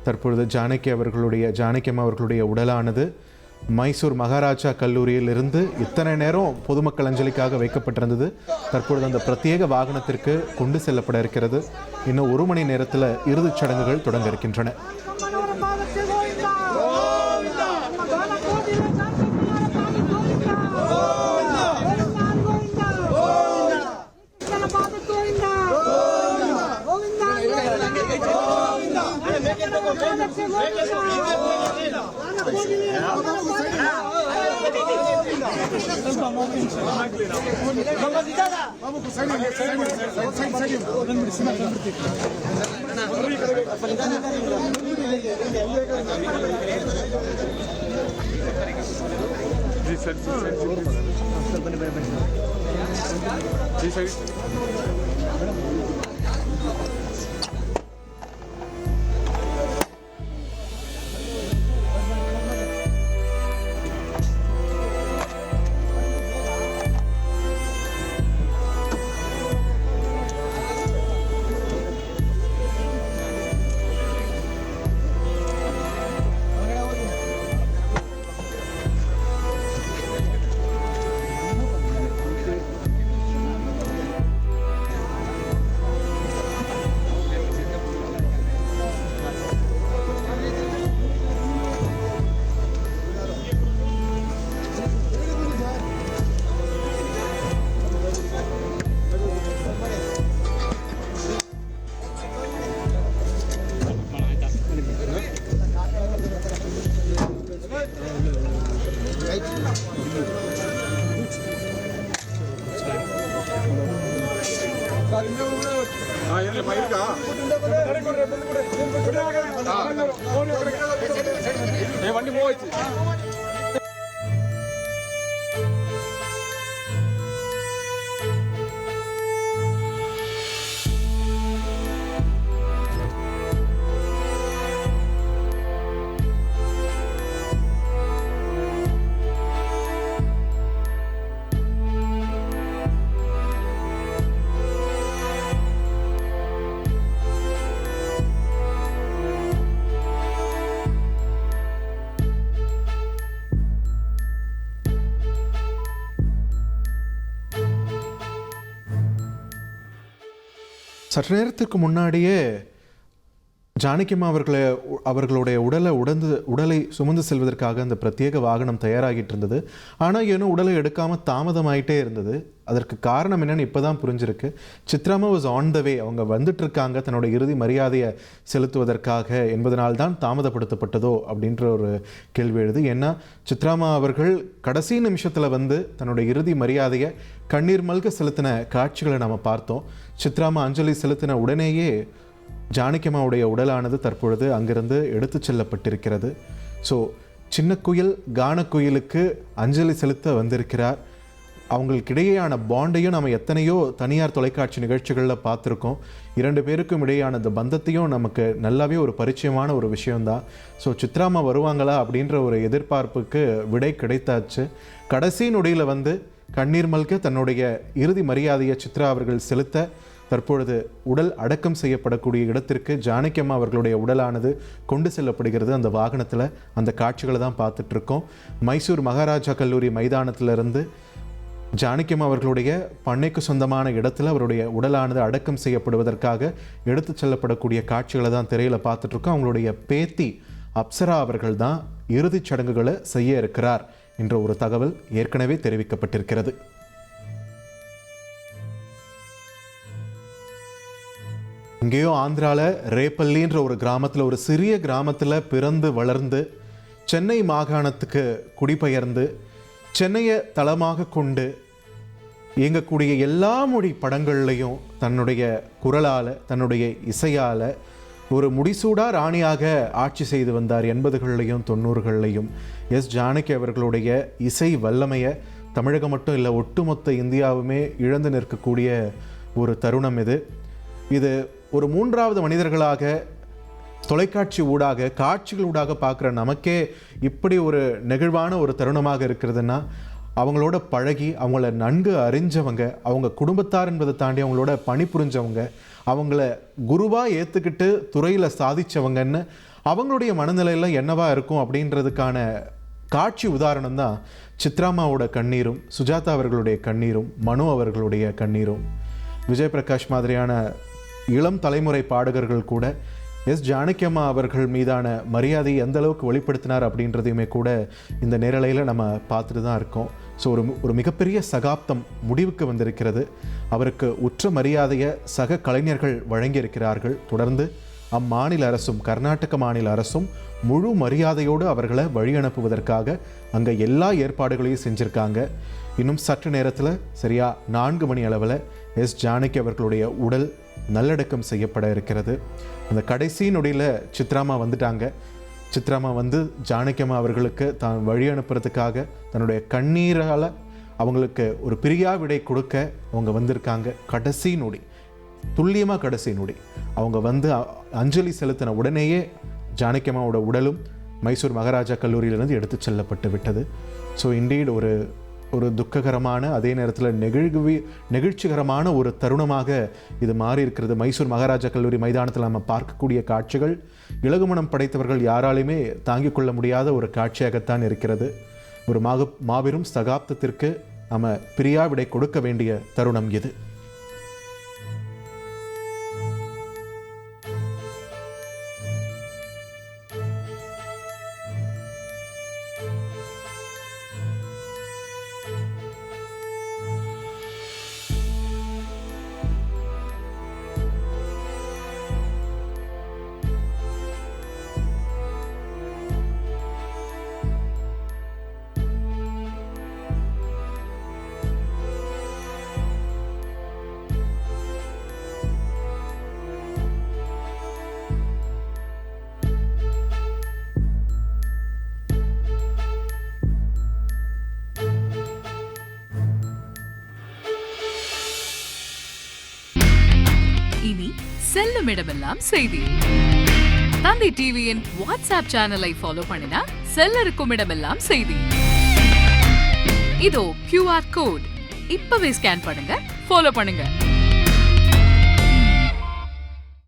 தற்பொழுது ஜானகி அம்மா அவர்களுடைய உடலானது மைசூர் மகாராஜா கல்லூரியிலிருந்து இத்தனை நேரம் பொதுமக்கள் அஞ்சலிக்காக வைக்கப்பட்டிருந்தது. தற்பொழுது அந்த பிரத்யேக வாகனத்திற்கு கொண்டு செல்லப்பட இருக்கிறது. இன்னும் 1 மணி நேரத்தில் இறுதிச் சடங்குகள் தொடங்க இருக்கின்றன. சற்று நேரத்துக்கு முன்னாடியே ஜானகி அம்மா அவர்களுடைய உடலை சுமந்து செல்வதற்காக அந்த பிரத்யேக வாகனம் தயாராகிட்டு இருந்தது. ஆனால் ஏனோ உடலை எடுக்காமல் தாமதமாயிட்டே இருந்தது. அதற்கு காரணம் என்னன்னு இப்போ தான் புரிஞ்சிருக்கு. சித்ராமா வாஸ் ஆன் த வே, அவங்க வந்துட்டு இருக்காங்க தன்னோட இறுதி மரியாதையை செலுத்துவதற்காக என்பதனால்தான் தாமதப்படுத்தப்பட்டதோ அப்படின்ற ஒரு கேள்வி எழுது. ஏன்னா சித்ராமா அவர்கள் கடைசி நிமிஷத்தில் வந்து தன்னோட இறுதி மரியாதையை கண்ணீர் மல்க செலுத்தின காட்சிகளை நம்ம பார்த்தோம். சித்ராமா அஞ்சலி செலுத்தின உடனேயே ஜானகி அம்மாவுடைய உடலானது தற்பொழுது அங்கிருந்து எடுத்து செல்லப்பட்டிருக்கிறது. ஸோ சின்ன குயில் கானக்குயிலுக்கு அஞ்சலி செலுத்த வந்திருக்கிறார். அவங்களுக்கிடையேயான பாண்டையும் நம்ம எத்தனையோ தனியார் தொலைக்காட்சி நிகழ்ச்சிகளில் பார்த்துருக்கோம். 2 பேருக்கும் இடையேயான அந்த பந்தத்தையும் நமக்கு நல்லாவே ஒரு பரிச்சயமான ஒரு விஷயம்தான். ஸோ சித்ராமா வருவாங்களா அப்படின்ற ஒரு எதிர்பார்ப்புக்கு விடை கிடைத்தாச்சு. கடைசி நொடியில் வந்து கண்ணீர் மல்க தன்னுடைய இறுதி மரியாதையை சித்ரா அவர்கள் செலுத்த தற்பொழுது உடல் அடக்கம் செய்யப்படக்கூடிய இடத்திற்கு ஜானகி அம்மா அவர்களுடைய உடலானது கொண்டு செல்லப்படுகிறது. அந்த வாகனத்தில் அந்த காட்சிகளை தான் பார்த்துட்ருக்கோம். மைசூர் மகாராஜா கல்லூரி மைதானத்திலிருந்து ஜானகி அம்மா அவர்களுடைய பண்ணைக்கு சொந்தமான இடத்துல அவருடைய உடலானது அடக்கம் செய்யப்படுவதற்காக எடுத்து செல்லப்படக்கூடிய காட்சிகளை தான் திரையில் பார்த்துட்ருக்கோம். அவங்களுடைய பேத்தி அப்சரா அவர்கள் தான் இறுதிச் சடங்குகளை செய்ய இருக்கிறார் என்ற ஒரு தகவல் ஏற்கனவே தெரிவிக்கப்பட்டிருக்கிறது. இங்கேயோ ஆந்திராவில் ரேப்பல்லின்ற ஒரு கிராமத்தில், ஒரு சிறிய கிராமத்தில் பிறந்து வளர்ந்து சென்னை மாகாணத்துக்கு குடிபெயர்ந்து சென்னையை தளமாக கொண்டு இயங்கக்கூடிய எல்லா மொழி படங்கள்லையும் தன்னுடைய குரலால் தன்னுடைய இசையால் ஒரு முடிசூடா ராணியாக ஆட்சி செய்து வந்தார். 80கள்லையும் 90கள்லையும் ஜானகி அவர்களுடைய இசை வல்லமையை தமிழகம் மட்டும் இல்லை, ஒட்டுமொத்த இந்தியாவுமே இழந்து நிற்கக்கூடிய ஒரு தருணம் இது ஒரு 3வது மனிதர்களாக தொலைக்காட்சி ஊடாக காட்சிகள் ஊடாக பார்க்குற நமக்கே இப்படி ஒரு நெகிழ்வான ஒரு தருணமாக இருக்கிறதுன்னா, அவங்களோட பழகி அவங்கள நன்கு அறிஞ்சவங்க, அவங்க குடும்பத்தார் என்பதை தாண்டி அவங்களோட பணிபுரிஞ்சவங்க, அவங்கள குருவாக ஏற்றுக்கிட்டு துறையில் சாதித்தவங்கன்னு அவங்களுடைய மனநிலையில் என்னவா இருக்கும் அப்படின்றதுக்கான காட்சி உதாரணம் தான் சித்ராமாவோட கண்ணீரும், சுஜாதா அவர்களுடைய கண்ணீரும், மனு அவர்களுடைய கண்ணீரும். விஜய் பிரகாஷ் மாதிரியான இளம் தலைமுறை பாடகர்கள் கூட எஸ் ஜானகி அம்மா அவர்கள் மீதான மரியாதையை எந்த அளவுக்கு வெளிப்படுத்தினார் அப்படின்றதையுமே கூட இந்த நேரலையில் நம்ம பார்த்துட்டு தான் இருக்கோம். ஸோ ஒரு மிகப்பெரிய சகாப்தம் முடிவுக்கு வந்திருக்கிறது. அவருக்கு உற்ற மரியாதையை சக கலைஞர்கள் வழங்கியிருக்கிறார்கள். தொடர்ந்து அம்மாநில அரசும், கர்நாடக மாநில அரசும் முழு மரியாதையோடு அவர்களை வழி அனுப்புவதற்காக அங்கே எல்லா ஏற்பாடுகளையும் செஞ்சுருக்காங்க. இன்னும் சற்று நேரத்தில் சரியா 4 மணி அளவில் எஸ் ஜானகி அவர்களுடைய உடல் நல்லடக்கம் செய்யப்பட இருக்கிறது. அந்த கடைசி நொடியில் சித்ராமா வந்துட்டாங்க. சித்ராமா வந்து ஜானகி அம்மா அவர்களுக்கு தான் வழி அனுப்புறதுக்காக தன்னுடைய கண்ணீரால் அவங்களுக்கு ஒரு பிரியா விடை கொடுக்க அவங்க வந்திருக்காங்க. கடைசி நொடி, துல்லியமாக கடைசி நொடி அவங்க வந்து அஞ்சலி செலுத்தின உடனேயே ஜானகி அம்மாவோட உடலும் மைசூர் மகாராஜா கல்லூரியிலிருந்து எடுத்து செல்லப்பட்டு விட்டது. ஸோ இண்டீட் ஒரு துக்ககரமான, அதே நேரத்தில் நெகிழ்ச்சிகரமான ஒரு தருணமாக இது மாறி இருக்கிறது. மைசூர் மகாராஜா கல்லூரி மைதானத்தில் நம்ம பார்க்கக்கூடிய காட்சிகள் இலகுமனம் படைத்தவர்கள் யாராலுமே தாங்கிக் கொள்ள முடியாத ஒரு காட்சியாகத்தான் இருக்கிறது. ஒரு மாபெரும் சகாப்தத்திற்கு நம்ம பிரியா விடை கொடுக்க வேண்டிய தருணம் இது. இனி செல்லும் இடமெல்லாம் செய்தி. தந்தி டிவியின் வாட்ஸ்அப் சேனலை ஃபாலோ பண்ணினா செல்ல இருக்கும் இடமெல்லாம் செய்தி. இதோ QR கோட் இப்பவே ஸ்கேன் பண்ணுங்க, ஃபாலோ பண்ணுங்க.